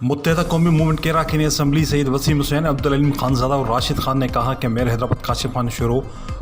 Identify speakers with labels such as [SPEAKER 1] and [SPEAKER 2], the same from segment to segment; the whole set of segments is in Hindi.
[SPEAKER 1] मुत्तहिदा कौमी मूवमेंट के अरकान असम्बली सईद वसीम हुसैन, अब्दुल अलीम खानज़ादा और राशिद खान ने कहा कि मेयर हैदराबाद काशिफ खान शुरू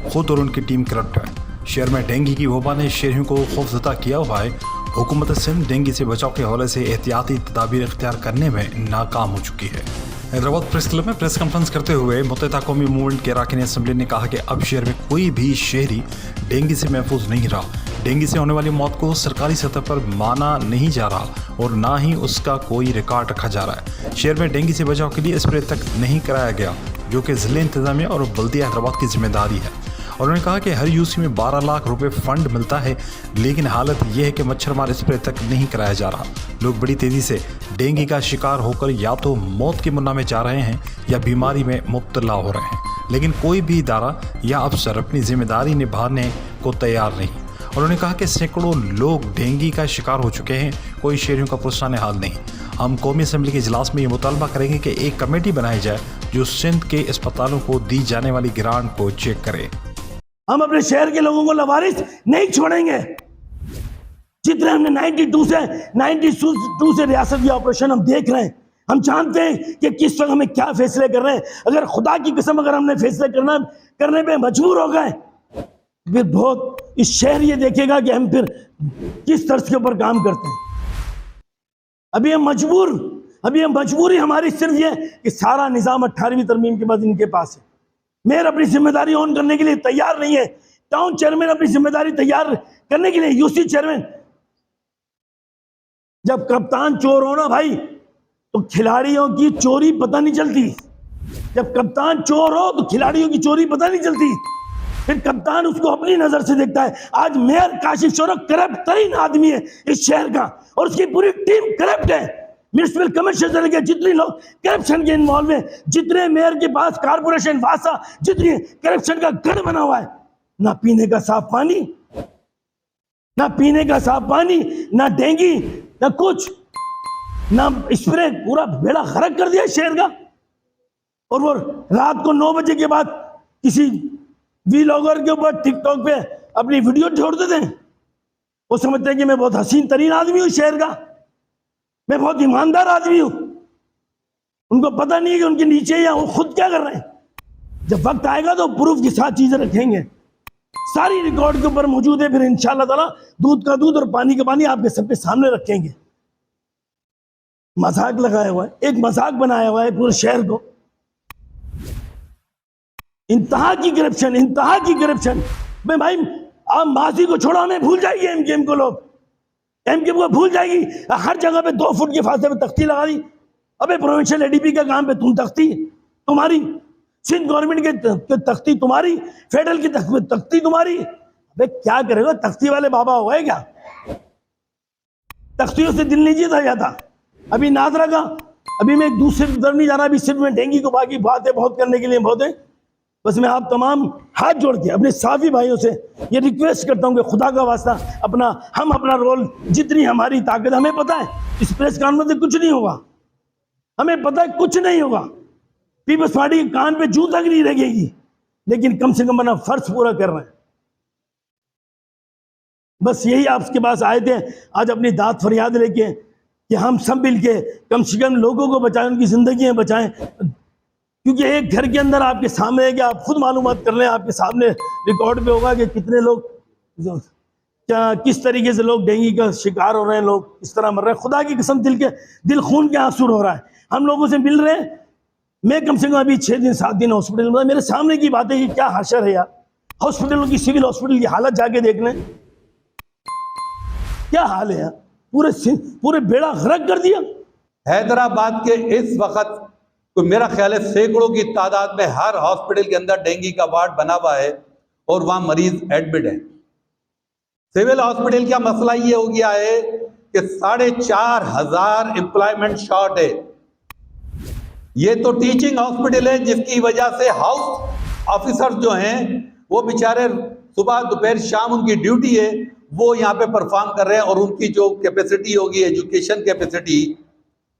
[SPEAKER 1] खुद और उनकी टीम करप्ट है। शहर में डेंगू की वबा ने शहरियों को खौफजदा किया हुआ है। हुकूमत सिंध डेंगू से बचाव के हवाले से एहतियाती तदाबीर इख्तियार करने में नाकाम हो चुकी है। हैदराबाद प्रेस क्लब में प्रेस कॉन्फ्रेंस करते हुए मुत्तहिदा कौमी मूवमेंट के अरकान असम्बली ने कहा कि अब शहर में कोई भी शहरी डेंगू से महफूज नहीं रहा। डेंगू से होने वाली मौत को सरकारी सतह पर माना नहीं जा रहा और ना ही उसका कोई रिकॉर्ड रखा जा रहा है। शहर में डेंगू से बचाव के लिए स्प्रे तक नहीं कराया गया, जो कि ज़िले इंतजामिया और बल्दिया हैदराबाद की जिम्मेदारी है। और उन्होंने कहा कि हर यूसी में 12 लाख रुपए फंड मिलता है, लेकिन हालत यह है कि मच्छर मार स्प्रे तक नहीं कराया जा रहा। लोग बड़ी तेज़ी से डेंगू का शिकार होकर या तो मौत के मुन्ना में जा रहे हैं या बीमारी में मुब्तला हो रहे हैं, लेकिन कोई भी इदारा या अफसर अपनी जिम्मेदारी निभाने को तैयार नहीं। और उन्होंने कहा कि सैकड़ों लोग डेंगू का शिकार हो चुके हैं, कोई शहरियों का पुरसाने हाल नहीं। हम कौमी असम्बली के इजलास में ये मुतालबा करेंगे कि एक कमेटी बनाई जाए जो सिंध के अस्पतालों को दी जाने वाली ग्रांट को चेक करे।
[SPEAKER 2] हम अपने शहर के लोगों को लवारिस नहीं छोड़ेंगे। जितने हमने 92 से रियासत की ऑपरेशन हम देख रहे हैं, हम जानते हैं कि किस वक्त हमें क्या फैसले कर रहे हैं। अगर खुदा की कसम अगर हमने फैसले करने पे मजबूर हो गए, फिर बहुत इस शहर ये देखेगा कि हम फिर किस तर्ज के ऊपर काम करते हैं। अभी हम मजबूरी हमारी सिर्फ ये कि सारा निज़ाम 18वीं तरमीम के बाद इनके पास है। मेयर अपनी जिम्मेदारी ऑन करने के लिए तैयार नहीं है। टाउन चेयरमैन अपनी जिम्मेदारी तैयार करने के लिए, यूसी चेयरमैन। जब कप्तान चोर हो ना भाई, तो खिलाड़ियों की चोरी पता नहीं चलती। जब कप्तान चोर हो तो खिलाड़ियों की चोरी पता नहीं चलती। फिर कप्तान उसको अपनी नजर से देखता है। आज मेयर काशिफ शोरफ करप्ट तरीन आदमी है इस शहर का, और उसकी पूरी टीम करप्ट है। म्यूनिसिपल कमीशन से लेकर जितने लोग करप्शन के इन्वॉल्व हैं, जितने मेयर के पास कारपोरेशन वासा जितनी करप्शन का गढ़ बना हुआ है, ना पीने का साफ पानी, ना डेंगू, ना कुछ, ना स्प्रे, पूरा बेड़ा गर्क कर दिया शहर का। और वो रात को 9 बजे के बाद किसी वीलॉगर के ऊपर टिकटॉक पे अपनी वीडियो छोड़ देते हैं। वो समझते हैं कि मैं बहुत हसीन तरीन आदमी हूँ शहर का, मैं बहुत ईमानदार आदमी हूँ। उनको पता नहीं है कि उनके नीचे या वो खुद क्या कर रहे हैं। जब वक्त आएगा तो प्रूफ के साथ चीजें रखेंगे, सारी रिकॉर्ड के ऊपर मौजूद है। फिर इंशाल्लाह ताला दूध का दूध और पानी का पानी आपके सबके सामने रखेंगे। मजाक लगाया हुआ है, एक मजाक बनाया हुआ है पूरे शहर को। इंतहा की करप्शन। भाई आप माजी को छोड़ो, हमें भूल जाएगी एमकेएम को। लोग एमकेएम को भूल जाएगी। हर जगह पे 2 फुट के फासले पे तख्ती लगा दी। अबे प्रोविंशियल एडीपी का काम पे तुम तख्ती तुम्हारी, सिंध गवर्नमेंट के तख्ती तुम्हारी, फेडरल की तख्ती तुम्हारी। अबे क्या करेगा, तख्ती वाले बाबा हो गए क्या? तख्तियों से दिल नहीं जीता जाता। अभी नादरा का, अभी मैं एक दूसरे तरफ नहीं जा रहा, अभी सिर्फ मैं डेंगू को बाकी बातें बहुत करने के लिए बहुत है। बस मैं आप तमाम हाथ जोड़ के अपने साफी भाइयों से ये रिक्वेस्ट करता हूँ कि खुदा का वास्ता हम अपना रोल, जितनी हमारी ताकत, हमें पता है इस प्रेस कॉन्फ्रेंस से कुछ नहीं होगा, हमें पता है कुछ नहीं होगा। पीपल्स पार्टी के कान पे जूं तक नहीं लगेगी, लेकिन कम से कम अपना फर्ज पूरा कर रहे हैं। बस यही आपके पास आए थे आज अपनी दाद फरियाद लेके कि हम सब मिल के कम से कम लोगों को बचाएं, उनकी जिंदगियां बचाएं। क्योंकि एक घर के अंदर आपके सामने है कि आप खुद मालूमात कर लें, आपके सामने रिकॉर्ड पे होगा कि कितने लोग, क्या किस तरीके से लोग डेंगू का शिकार हो रहे हैं, लोग इस तरह मर रहे हैं। खुदा की कसम दिल खून के आंसू हो रहा है। हम लोगों से मिल रहे हैं। मैं कम से कम अभी 6 दिन 7 दिन हॉस्पिटल में, मेरे सामने की बात है कि क्या हाशर है यार। हॉस्पिटलों की, सिविल हॉस्पिटल की हालत जाके देख लें, क्या हाल है यार। पूरे बेड़ा गर्क कर दिया।
[SPEAKER 3] हैदराबाद के इस वक्त तो मेरा ख्याल है सैकड़ों की तादाद में हर हॉस्पिटल के अंदर डेंगू का वार्ड बना हुआ है और वहां मरीज एडमिट है। सिविल हॉस्पिटल का मसला ये हो गया है कि 4,500 एम्प्लॉयमेंट शॉर्ट है। ये तो टीचिंग हॉस्पिटल है, जिसकी वजह से हाउस ऑफिसर जो हैं वो बेचारे सुबह दोपहर शाम उनकी ड्यूटी है, वो यहाँ पे परफॉर्म कर रहे हैं। और उनकी जो कैपेसिटी होगी, एजुकेशन कैपेसिटी,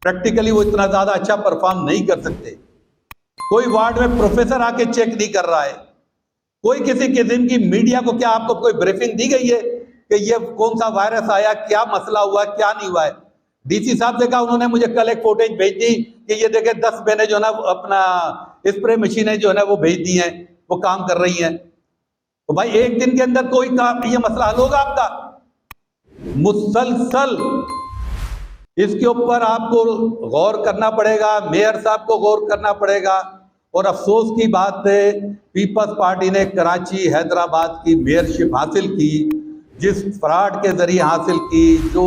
[SPEAKER 3] प्रैक्टिकली वो इतना ज्यादा अच्छा परफॉर्म नहीं कर सकते। कोई वार्ड में प्रोफेसर आके चेक नहीं कर रहा है। कोई किसी किस्म की मीडिया को, क्या आपको कोई ब्रीफिंग दी गई है कि ये कौन सा वायरस आया, क्या मसला हुआ, क्या नहीं हुआ है? डीसी साहब से कहा, उन्होंने मुझे कल एक फुटेज भेज दी कि ये देखे 10 मैंने जो है ना अपना स्प्रे मशीनें जो है ना वो भेज दी हैं, वो काम कर रही हैं। तो भाई एक दिन के अंदर कोई काम, ये मसला हल होगा आपका? मुसलसल इसके ऊपर आपको गौर करना पड़ेगा, मेयर साहब को गौर करना पड़ेगा। और अफसोस की बात है, पीपल्स पार्टी ने कराची हैदराबाद की मेयरशिप हासिल की, जिस फ्रॉड के जरिए हासिल की, जो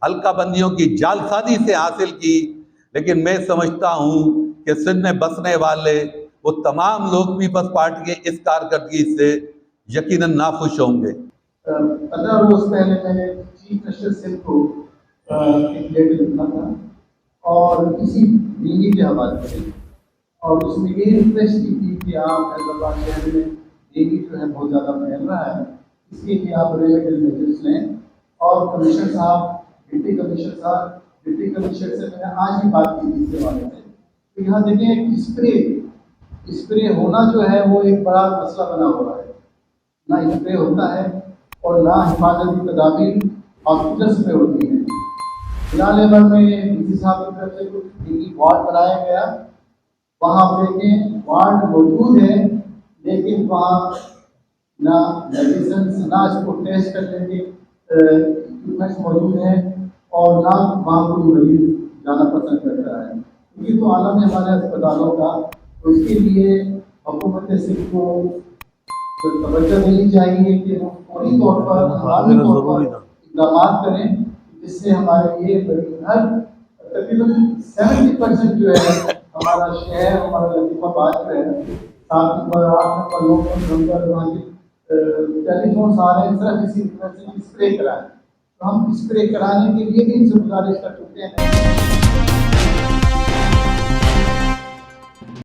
[SPEAKER 3] हल्का बंदियों की जालसाजी से हासिल की। लेकिन मैं समझता हूं कि सिंध में बसने वाले वो तमाम लोग पीपल्स पार्टी के इस कारकर्दगी से यकीनन नाखुश होंगे।
[SPEAKER 4] 15 रोज पहले मैंने चीफ मिनिस्टर सिंह को एक लेटर लिखा था और इसी डेंगू के हवाले से, और उसमें ये रिक्वेस्ट की थी कि आप हैदराबाद शहर में डेंगू जो है बहुत ज़्यादा फैल रहा है, इसके लिए आप रेमेडियल मेजर्स लें। और कमिश्नर साहब, डिप्टी कमिश्नर साहब, डिप्टी कमिश्नर से मैंने आज ही बात की थी इस हवाले से। तो यहाँ देखें, स्प्रे होना जो है वो एक बड़ा मसला बना हुआ है। ना स्प्रे होता है और ना हिफाजती तदाबीर हॉस्पिटल्स में होती है। जलालेबर में डीसी साहब की तरफ से कुछ डेंगू वार्ड बनाया गया, वहाँ देखें वार्ड मौजूद है, लेकिन वहाँ ना मेडिसिन, ना इसको टेस्ट करने के इक्विपमेंट्स मौजूद हैं, और ना वहाँ कोई मरीज जाना पसंद करता है। ये तो आलम है हमारे अस्पतालों का। तो इसके लिए हुकूमत सिंध को तवज्जो देनी चाहिए कि वो फौरी तौर पर, हंगामी तौर पर इक़दाम करें, जिससे हमारे ये हर तकरीबन 70% जो है हमारा शहर, हमारा लतीफ़ाबाद जो है, 7 नंबर, 8 नंबर, 9 नंबर, वहाँ के टेलीफोन आ रहे हैं, सिर्फ इसी वजह से स्प्रे कराएं। तो हम स्प्रे कराने के लिए भी इनसे गुजारिश कर चुके हैं।